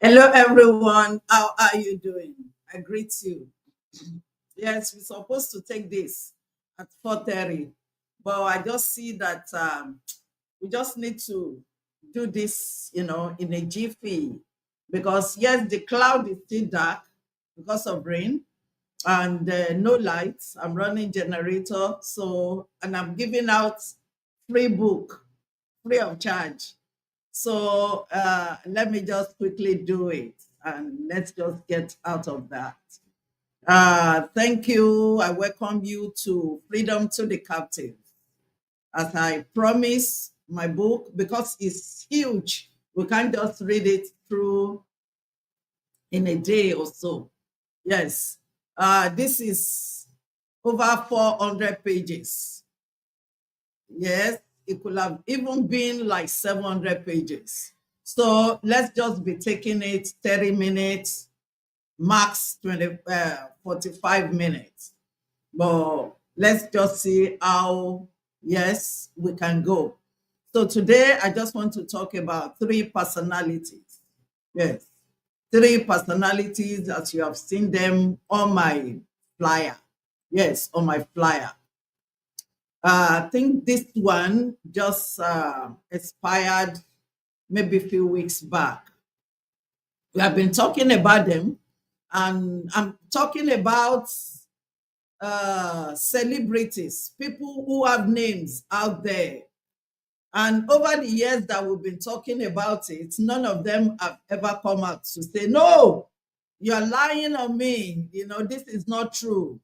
Hello, everyone. How are you doing? I greet you. Yes, we're supposed to take this at 4:30, but I just see that we just need to do this, in a jiffy because yes, the cloud is still dark because of rain and no lights. I'm running generator, and I'm giving out free book, free of charge. So let me just quickly do it and let's just get out of that. Thank you. I welcome you to Freedom to the Captive. As I promise, my book, because it's huge, we can't just read it through in a day or so. Yes, this is over 400 pages. Yes, it could have even been like 700 pages. So let's just be taking it 30 minutes, max 45 minutes. But let's just see how, yes, we can go. So today I just want to talk about three personalities. Yes, three personalities as you have seen them on my flyer. Yes, on my flyer. I think this one just expired maybe a few weeks back. We have been talking about them, and I'm talking about celebrities, people who have names out there. And over the years that we've been talking about it, none of them have ever come out to say, no, you're lying on me. This is not true.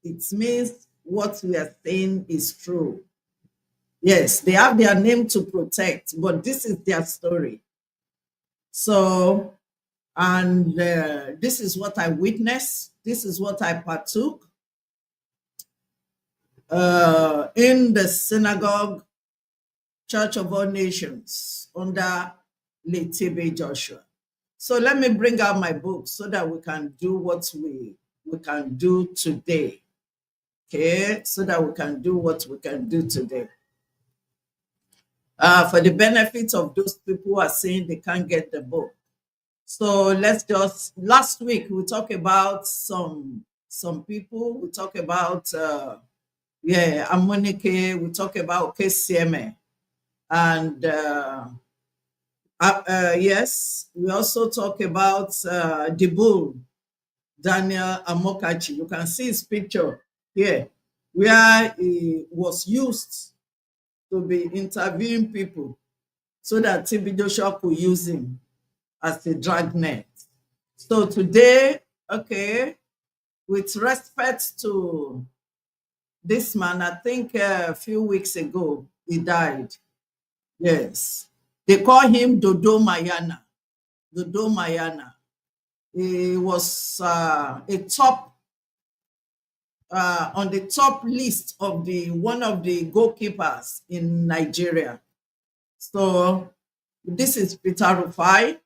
It means what we are saying is true. Yes, they have their name to protect, but this is their story. So, and this is what I witnessed. This is what I partook in the synagogue, Church of All Nations, under Letibe Joshua. So let me bring out my book so that we can do what we can do today. Okay, so that we can do what we can do today. For the benefit of those people who are saying they can't get the book. So last week we talked about some people. We talked about Amonike. We talked about KCMA, and yes, we also talk about the bull, Daniel Amokachi. You can see his picture here, where he was used to be interviewing people so that TB Joshua could use him as a dragnet. So today, okay, with respect to this man, I think a few weeks ago, he died. Yes. They call him Dodo Mayana. Dodo Mayana. He was a top on the top list of one of the goalkeepers in Nigeria. So this is Peter Rufai.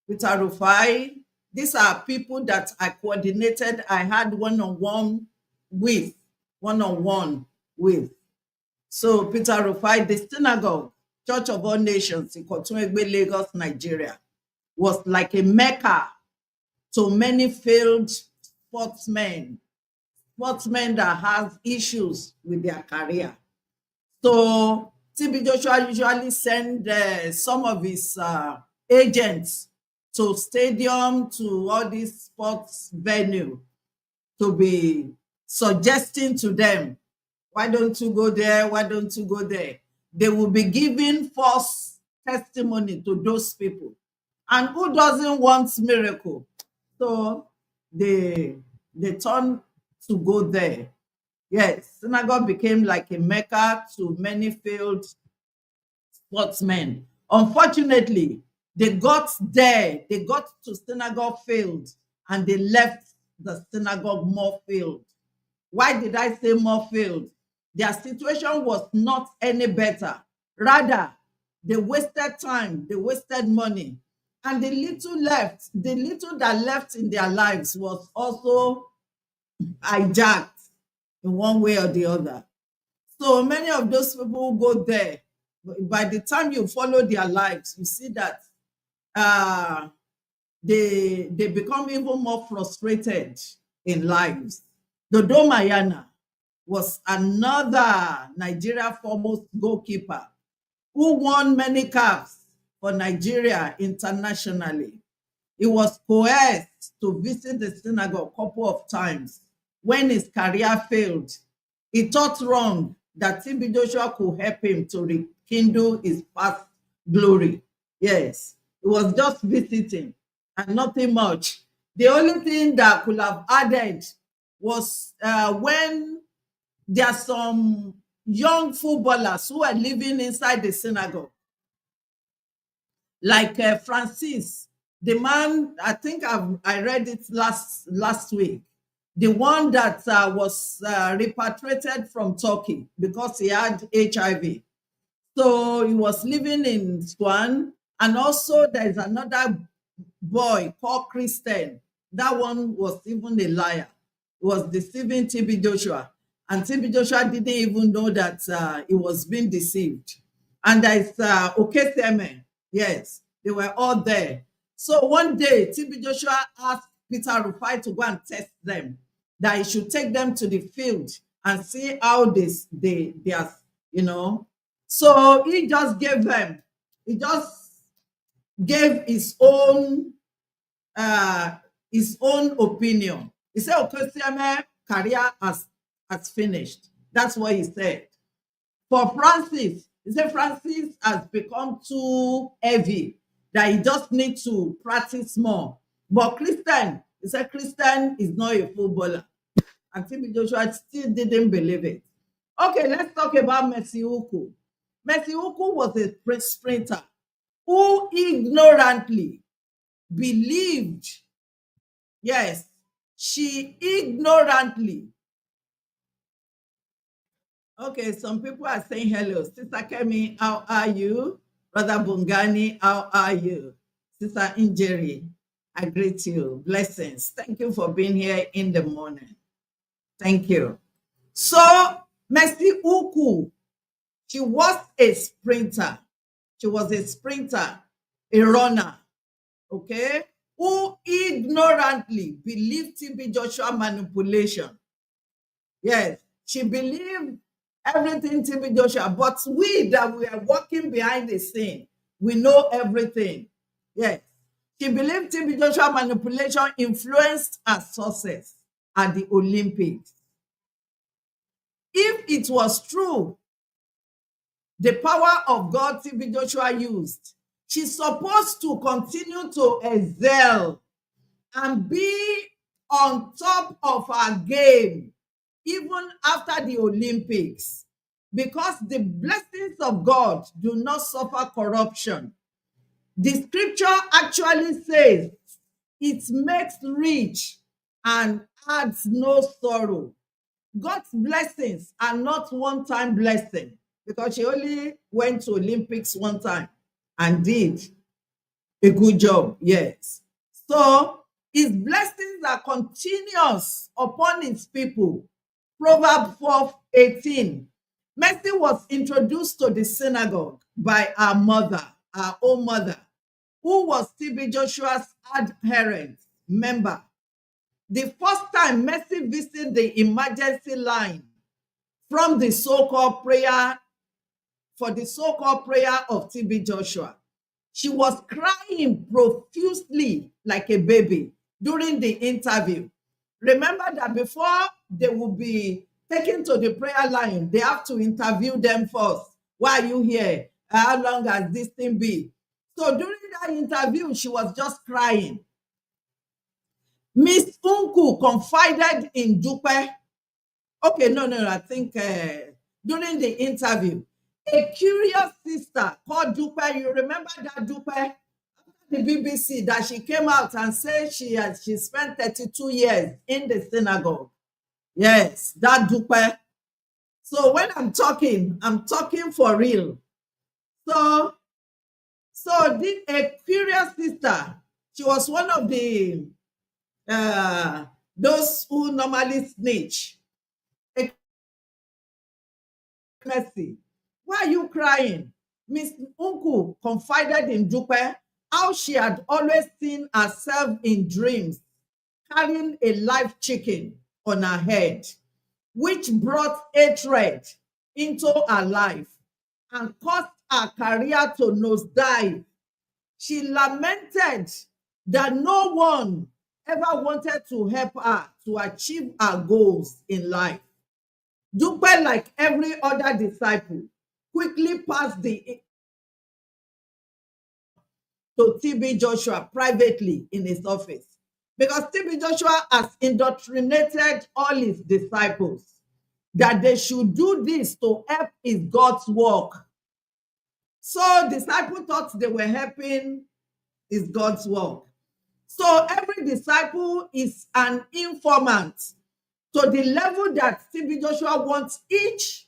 Peter Rufai. These are people that I coordinated. I had one-on-one with. So Peter Rufai, the synagogue, Church of All Nations in Kotunegbe, Lagos, Nigeria, was like a mecca to many failed sportsmen that have issues with their career. So TB Joshua usually send some of his agents to stadium, to all these sports venue, to be suggesting to them, why don't you go there? Why don't you go there? They will be giving false testimony to those people. And who doesn't want miracle? So they turn to go there. Yes, synagogue became like a mecca to many failed sportsmen. Unfortunately, they got there, they got to synagogue failed, and they left the synagogue more failed. Why did I say more failed? Their situation was not any better. Rather, they wasted time, they wasted money. And the little that left in their lives was also hijacked in one way or the other. So many of those people who go there, by the time you follow their lives, you see that uh, they become even more frustrated in lives. Dodo Mayana was another Nigeria foremost goalkeeper who won many caps for Nigeria internationally. He was coerced to visit the synagogue a couple of times. When his career failed, he thought wrong that TB Joshua could help him to rekindle his past glory. Yes, he was just visiting and nothing much. The only thing that could have added was when there are some young footballers who are living inside the synagogue, like Francis, the man. I think I read it last week. The one that was repatriated from Turkey because he had HIV. So he was living in Swan, and also there is another boy called Christian. That one was even a liar. He was deceiving TB Joshua, and TB Joshua didn't even know that he was being deceived. And there's Okeseme. Yes, they were all there. So one day, TB Joshua asked Peter Rufai to go and test them, that he should take them to the field and see how they are, you know. So he just gave uh, his own opinion. He said, Okosieme career has finished. That's what he said. For Francis, he said Francis has become too heavy, that he just needs to practice more. But Christian, he said Christian is not a footballer. And TB Joshua still didn't believe it. Okay, let's talk about Messi Uku. Messi Uku was a sprinter who ignorantly believed, yes, she ignorantly. Okay, some people are saying hello. Sister Kemi, how are you? Brother Bungani, how are you? Sister Injeri, I greet you. Blessings. Thank you for being here in the morning. Thank you. So, Messi Uku, she was a sprinter. She was a sprinter, a runner, okay, who ignorantly believed TB Joshua manipulation. Yes, she believed everything TB Joshua, but we that we are walking behind the scene, we know everything. Yes, she believed TB Joshua manipulation influenced her success at the Olympics. If it was true, the power of God TB Joshua used, she's supposed to continue to excel and be on top of her game even after the Olympics, because the blessings of God do not suffer corruption. The scripture actually says it makes rich and adds no sorrow. God's blessings are not one-time blessing, because she only went to Olympics one time and did a good job. Yes. So his blessings are continuous upon his people. Proverbs 4:18. Mercy was introduced to the synagogue by our mother, our own mother, who was TB Joshua's adherent member. The first time Mercy visited the emergency line from the so-called prayer for the so-called prayer of TB Joshua. She was crying profusely like a baby during the interview. Remember that before they will be taken to the prayer line, they have to interview them first. Why are you here? How long has this thing been? So during that interview, she was just crying. Miss Unku confided in Dupe. Okay, no, I think during the interview, a curious sister called Dupe, you remember that Dupe? The BBC, that she came out and said she spent 32 years in the synagogue. Yes, that Dupe. So when I'm talking for real. So a curious sister, she was one of the those who normally snitch. Mercy, why are you crying? Miss Unku confided in Dupe how she had always seen herself in dreams carrying a live chicken on her head, which brought hatred into her life and caused her career to nosedive. She lamented that no one ever wanted to help her to achieve her goals in life. Dupe, like every other disciple, quickly passed the to TB Joshua privately in his office, because TB Joshua has indoctrinated all his disciples that they should do this to help his God's work. So disciples thought they were helping his God's work. So every disciple is an informant to the level that TB Joshua wants each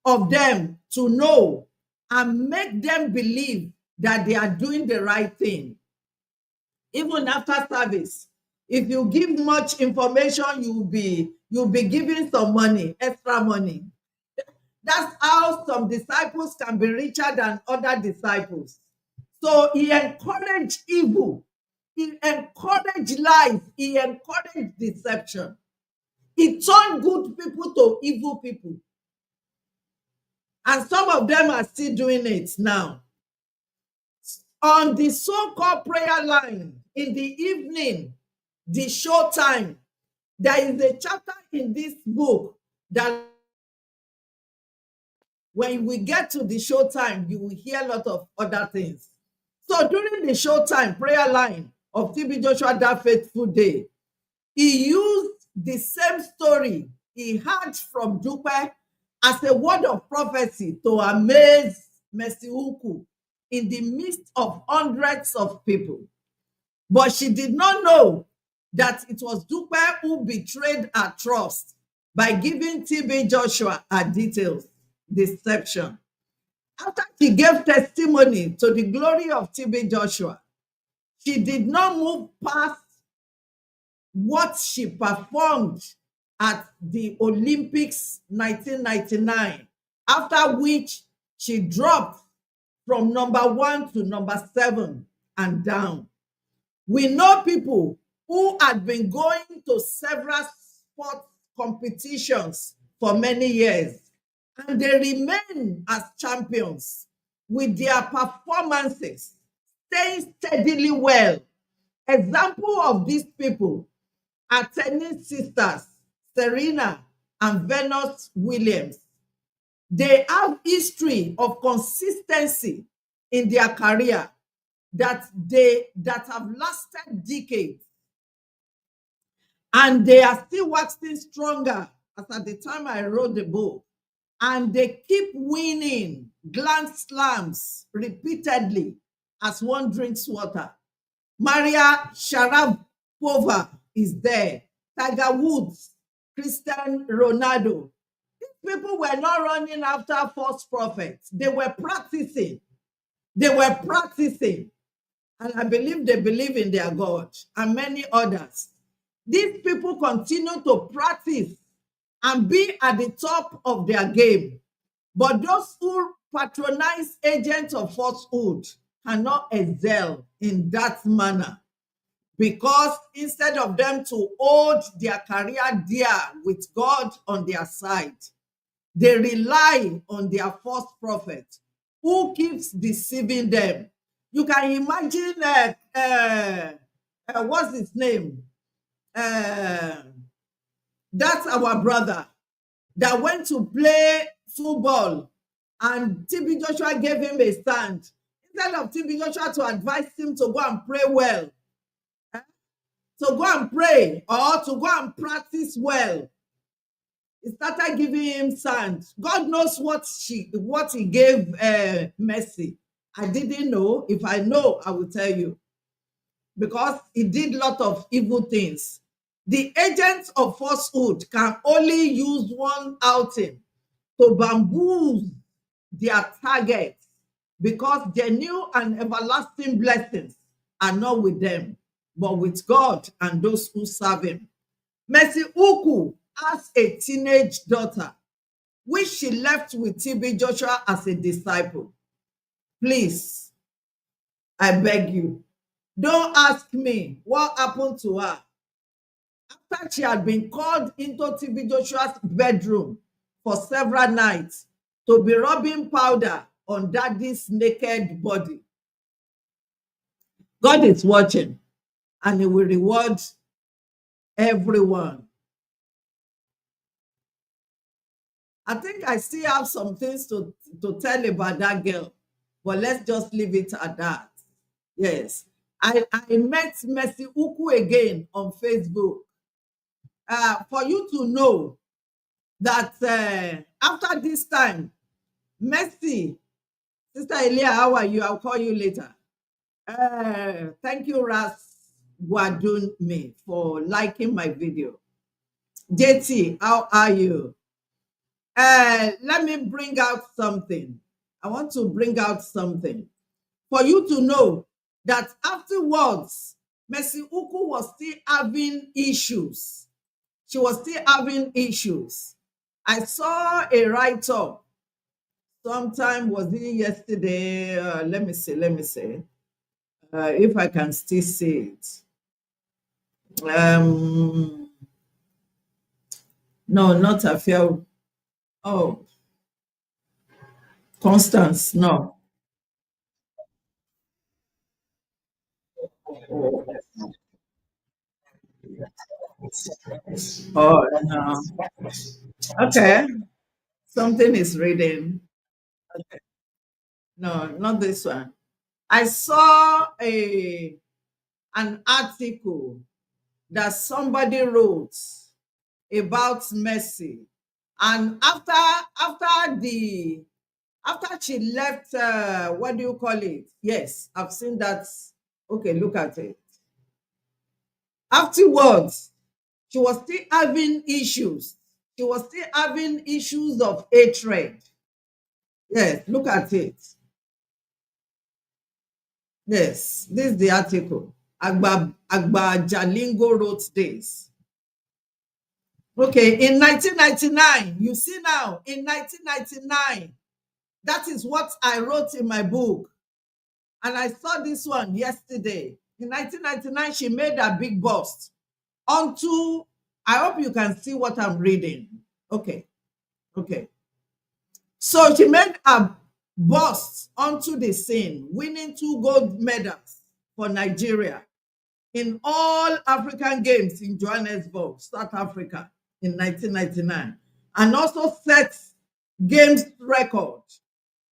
of them to know and make them believe that they are doing the right thing. Even after service, if you give much information, you'll be giving some money, extra money. That's how some disciples can be richer than other disciples. So he encouraged evil, he encouraged lies, he encouraged deception. He turned good people to evil people. And some of them are still doing it now. On the so-called prayer line in the evening, the show time, there is a chapter in this book that when we get to the show time, you will hear a lot of other things. So during the show time prayer line of TB Joshua that faithful day, he used the same story he had from Dupe as a word of prophecy to amaze Mercy Unku in the midst of hundreds of people. But she did not know that it was Dupe who betrayed her trust by giving TB Joshua her details. Deception. After she gave testimony to the glory of TB Joshua, she did not move past what she performed at the Olympics 1999, after which she dropped from number 1 to number 7 and down. We know people who had been going to several sports competitions for many years, and they remain as champions with their performances, staying steadily well. Example of these people are tennis sisters Serena and Venus Williams. They have history of consistency in their career that have lasted decades, and they are still waxing stronger as at the time I wrote the book, and they keep winning Grand Slams repeatedly as one drinks water. Maria Sharapova is there, Tiger Woods, Cristiano Ronaldo. These people were not running after false prophets. They were practicing. And I believe they believe in their God, and many others. These people continue to practice and be at the top of their game. But those who patronize agents of falsehood cannot excel in that manner, because instead of them to hold their career dear with God on their side, they rely on their false prophet who keeps deceiving them. You can imagine what's his name? Uh, that's our brother that went to play football, and TB Joshua gave him a stand. Instead of TB Joshua to advise him to go and pray well, to go and pray or to go and practice well, he started giving him sand. God knows what he gave Mercy. I didn't know. If I know, I will tell you, because he did a lot of evil things. The agents of falsehood can only use one outing to bamboozle their targets, because genuine and everlasting blessings are not with them, but with God and those who serve him. Mercy Uku has a teenage daughter, which she left with TB Joshua as a disciple. Please, I beg you, don't ask me what happened to her after she had been called into TB Joshua's bedroom for several nights to be rubbing powder on daddy's naked body. God is watching, and he will reward everyone. I think I still have some things to tell about that girl, but let's just leave it at that. Yes. I met Mercy Uku again on Facebook. For you to know that after this time, Mercy, Sister Elia, how are you? I'll call you later. Thank you, Ras Guadunme, for liking my video. JT, how are you? Let me bring out something. I want to bring out something for you to know that afterwards, Mercy Uku was still having issues. She was still having issues. I saw a write-up sometime, was it yesterday? Let me see. If I can still see it. No, not Afia. Oh, Constance, no. Oh, no. Okay. Something is reading. Okay. No, not this one. I saw an article that somebody wrote about Mercy, and after she left, what do you call it? Yes, I've seen that. Okay, look at it. Afterwards, she was still having issues. She was still having issues of hatred. Yes, look at it. Yes, this is the article. Agba Jalingo wrote this. Okay, in 1999, you see now, in 1999, that is what I wrote in my book. And I saw this one yesterday. In 1999, she made a big bust onto, I hope you can see what I'm reading. Okay. So she made a bust onto the scene, winning 2 gold medals for Nigeria in all African games in Johannesburg, South Africa in 1999, and also set games record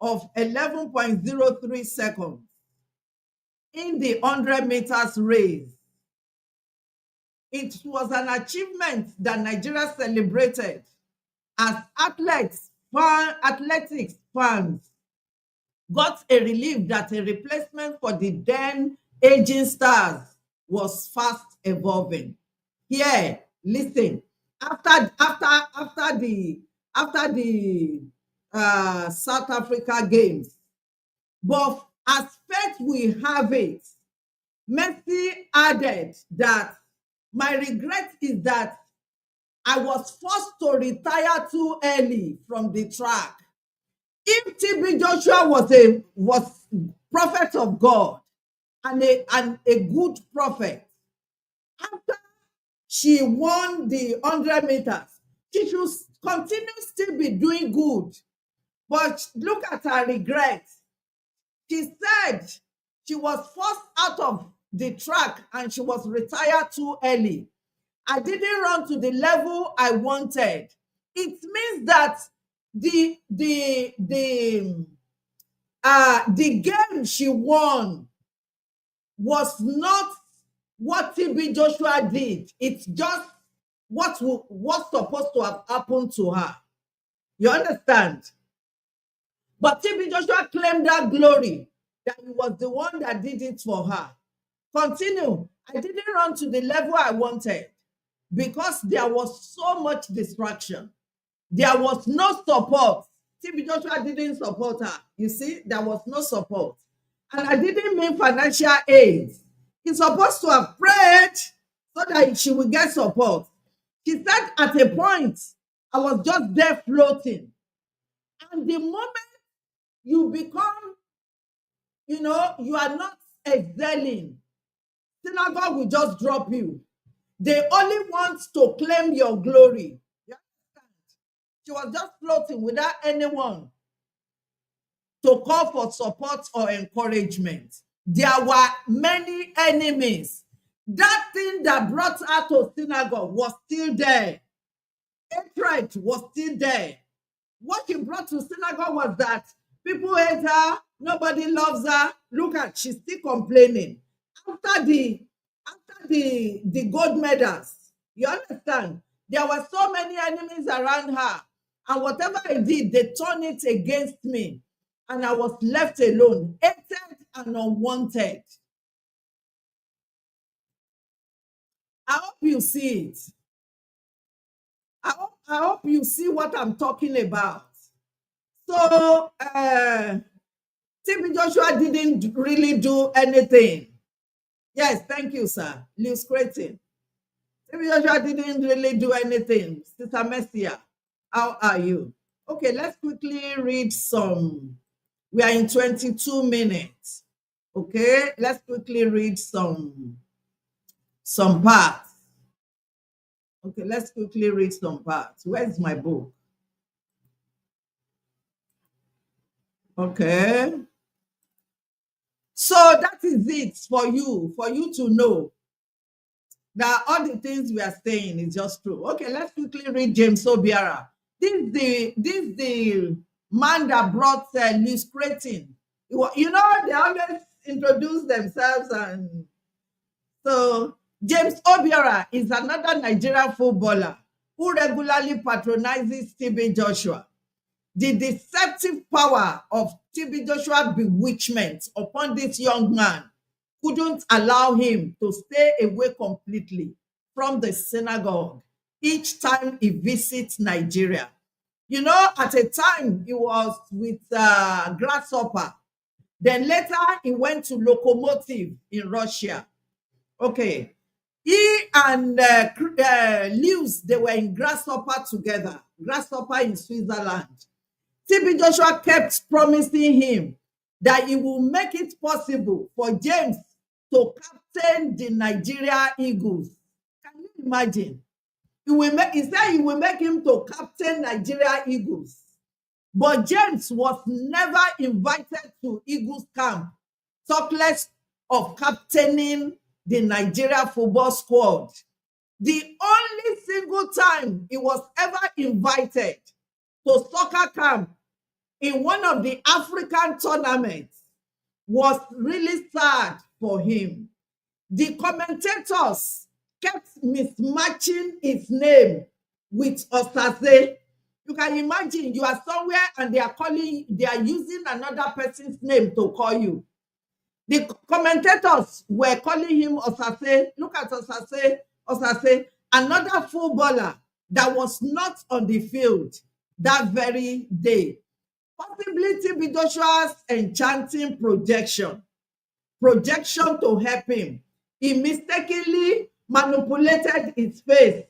of 11.03 seconds in the 100 meters race. It was an achievement that Nigeria celebrated as athletics fans got a relief that a replacement for the then aging stars was fast evolving. Here, listen. After the South Africa games, but as fate will have it, Mercy added that my regret is that I was forced to retire too early from the track. If TB Joshua was prophet of God and a good prophet, after she won the 100 meters, she should continue still be doing good. But look at her regret. She said she was forced out of the track and she was retired too early. I didn't run to the level I wanted. It means that the game she won was not what TB Joshua did. It's just what's supposed to have happened to her. You understand? But TB Joshua claimed that glory, that he was the one that did it for her. Continue. I didn't run to the level I wanted because there was so much distraction. There was no support. TB Joshua didn't support her. You see, there was no support. And I didn't mean financial aid. He's supposed to have prayed so that she would get support. She said at a point, I was just there floating. And the moment you become, you are not excelling, synagogue will just drop you. They only want to claim your glory. You understand? She was just floating without anyone to call for support or encouragement. There were many enemies. That thing that brought her to synagogue was still there. Hatred was still there. What she brought to synagogue was that people hate her, nobody loves her. Look at, she's still complaining. After the gold medals, you understand? There were so many enemies around her. And whatever I did, they turned it against me. And I was left alone, hated and unwanted. I hope you see it. I hope you see what I'm talking about. So, TB Joshua didn't really do anything. Yes, thank you, sir. Lewis Creighton. TB Joshua didn't really do anything. Sister Messia, how are you? Okay, let's quickly read some. We are in 22 minutes. Okay, let's quickly read some parts. Okay, let's quickly read some parts. Where's my book? Okay. So that is it for you to know that all the things we are saying is just true. Okay, let's quickly read James Obiara. This is the man that brought Lewis Creighton. You know, they always introduce themselves, and so James Obiara is another Nigerian footballer who regularly patronizes TB Joshua. The deceptive power of TB Joshua bewitchment upon this young man couldn't allow him to stay away completely from the synagogue each time he visits Nigeria. You know, at a time he was with Grasshopper. Then later he went to Lokomotiv in Russia. Okay. He and Lewis, they were in Grasshopper together. Grasshopper in Switzerland. TB Joshua kept promising him that he will make it possible for James to captain the Nigeria Eagles. Can you imagine? He said he will make him to captain Nigeria Eagles. But James was never invited to Eagles camp, talk less of captaining the Nigeria football squad. The only single time he was ever invited to soccer camp in one of the African tournaments was really sad for him. The commentators kept mismatching his name with Osase. You can imagine you are somewhere and they are using another person's name to call you. The commentators were calling him Osase. Look at Osase, another footballer that was not on the field that very day. Possibly TB Joshua's enchanting projection to help him. He mistakenly manipulated his face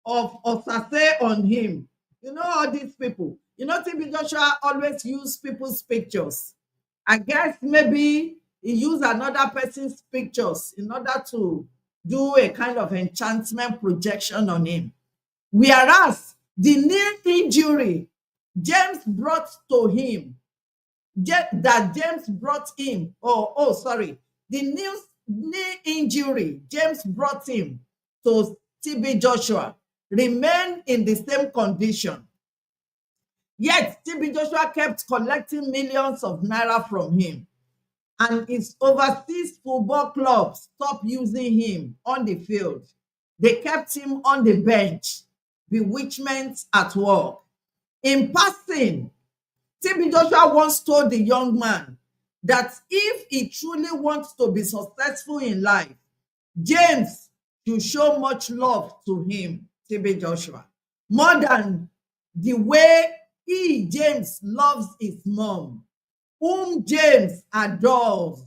of Osase on him. You know all these people. You know TB Joshua always use people's pictures. I guess maybe he used another person's pictures in order to do a kind of enchantment projection on him. Whereas the knee injury James brought to him that James brought him, oh, sorry, the knee injury James brought him to TB Joshua remained in the same condition. Yet TB Joshua kept collecting millions of naira from him, and his overseas football club stopped using him on the field. They kept him on the bench, bewitchment at work. In passing, TB Joshua once told the young man that if he truly wants to be successful in life, James should show much love to him, TB Joshua, more than the way James, loves his mom, whom James adores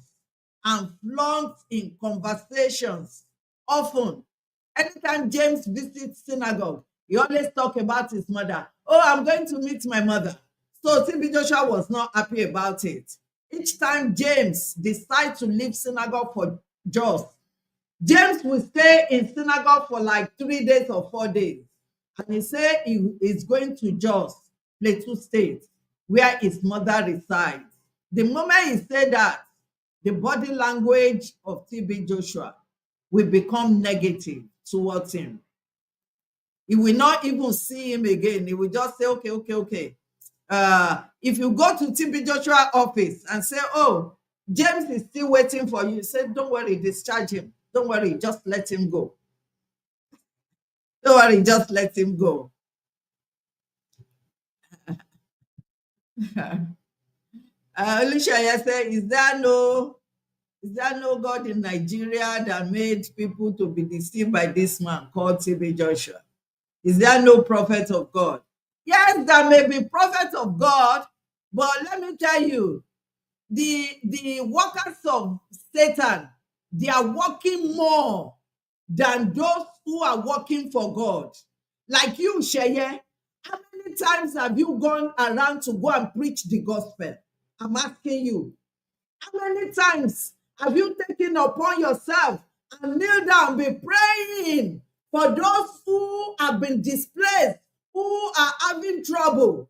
and flaunts in conversations. Often, anytime James visits synagogue, he always talk about his mother. Oh, I'm going to meet my mother. So TB Joshua was not happy about it. Each time James decides to leave synagogue for Jos, James will stay in synagogue for like 3 days or 4 days. And he said he is going to Jos, Plateau State, where his mother resides. The moment he said that, the body language of TB Joshua will become negative towards him. He will not even see him again. He will just say, okay, okay, okay. If you go to TB Joshua office and say, oh, James is still waiting for you, say, don't worry, discharge him. Don't worry, just let him go. Don't worry, just let him go. Olushaya said, is there no God in Nigeria that made people to be deceived by this man called TB Joshua? Is there no prophet of God? Yes, there may be prophet of God, but let me tell you, the workers of Satan, they are working more than those who are working for God. Like you, Sheye, how many times have you gone around to go and preach the gospel? I'm asking you. How many times have you taken upon yourself and kneel down, be praying for those who have been displaced, who are having trouble?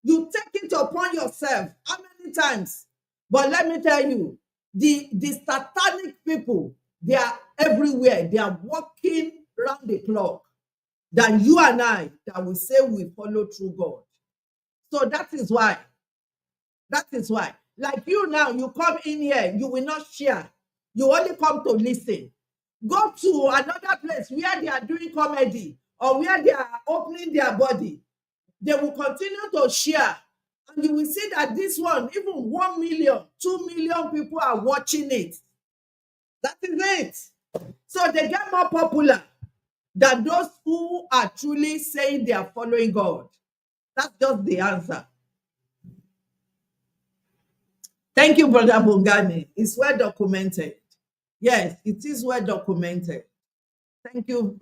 You take it upon yourself. How many times? But let me tell you, the satanic people, they are everywhere. They are working around the clock than you and I that will say we follow through God. So that is why. That is why. Like you now, you come in here, you will not share. You only come to listen. Go to another place where they are doing comedy or where they are opening their body. They will continue to share. And you will see that this one, even 1 million, 2 million people are watching it. That is it. So they get more popular than those who are truly saying they are following God. That's just the answer. Thank you, Brother Bongani. It's well documented. Yes, it is well documented. Thank you.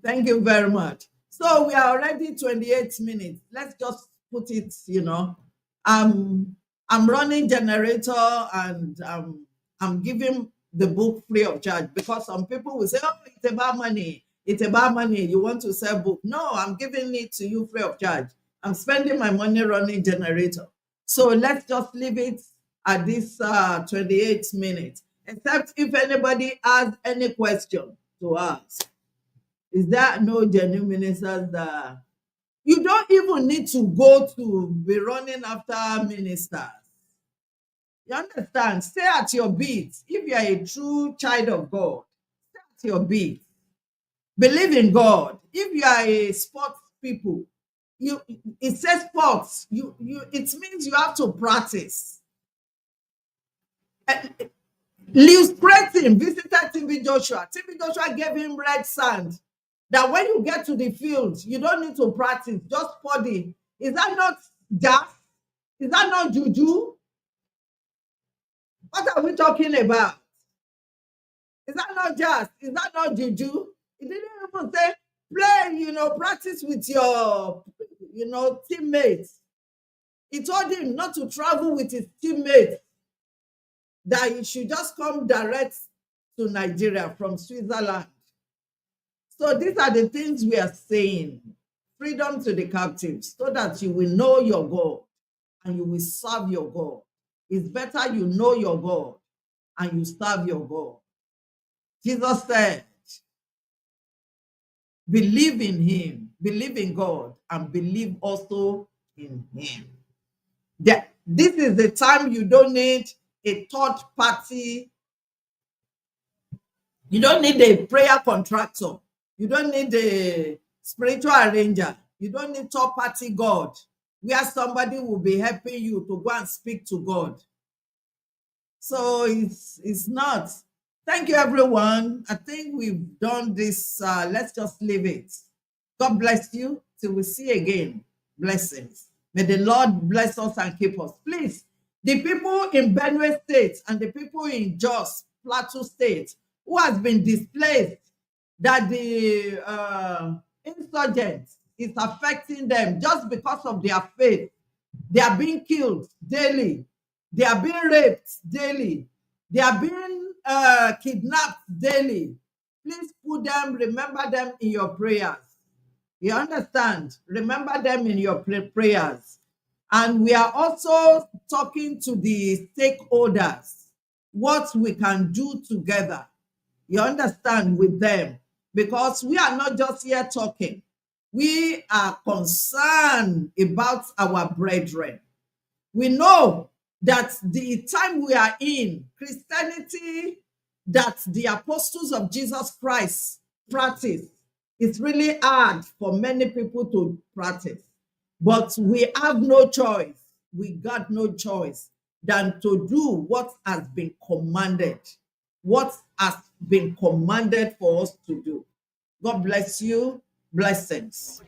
Thank you very much. So we are already 28 minutes. Let's just put it, I'm running generator and I'm giving the book free of charge because some people will say, oh, it's about money. It's about money. You want to sell book. No, I'm giving it to you free of charge. I'm spending my money running generator. So let's just leave it at this 28 minutes, except if anybody has any question to ask. Is there no genuine ministers that you don't even need to go to be running after ministers? You understand? Stay at your beat. If you are a true child of God, stay at your beat. Believe in God. If you are a sports people, it says sports. It means you have to practice. Lewis Preston visited TB Joshua. TB Joshua gave him red sand. That when you get to the field, you don't need to practice. Just study. Is that not jazz? Is that not juju? What are we talking about? Is that not jazz? Is that not juju? He didn't even say play, practice with your, teammates. He told him not to travel with his teammates, that he should just come direct to Nigeria from Switzerland. So these are the things we are saying. Freedom to the captives, so that you will know your God. and you will serve your God. It's better you know your God and you serve your God. Jesus said, believe in him, believe in God, and believe also in him. This is the time you don't need a third party. You don't need a prayer contractor. You don't need a spiritual arranger. You don't need third party God, where somebody will be helping you to go and speak to God. So it's not. Thank you, everyone. I think we've done this. Let's just leave it. God bless you. Till we see again. Blessings. May the Lord bless us and keep us. Please, the people in Benue State and the people in Jos, Plateau State, who has been displaced, that the insurgents is affecting them just because of their faith. They are being killed daily. They are being raped daily. They are being kidnapped daily. Please put them, remember them in your prayers. You understand? Remember them in your prayers. And we are also talking to the stakeholders, what we can do together. You understand, with them, because we are not just here talking. We are concerned about our brethren. We know that the time we are in, Christianity that the apostles of Jesus Christ practice, it's really hard for many people to practice. But we have no choice. We got no choice than to do what has been commanded. What has been commanded for us to do. God bless you. Blessings.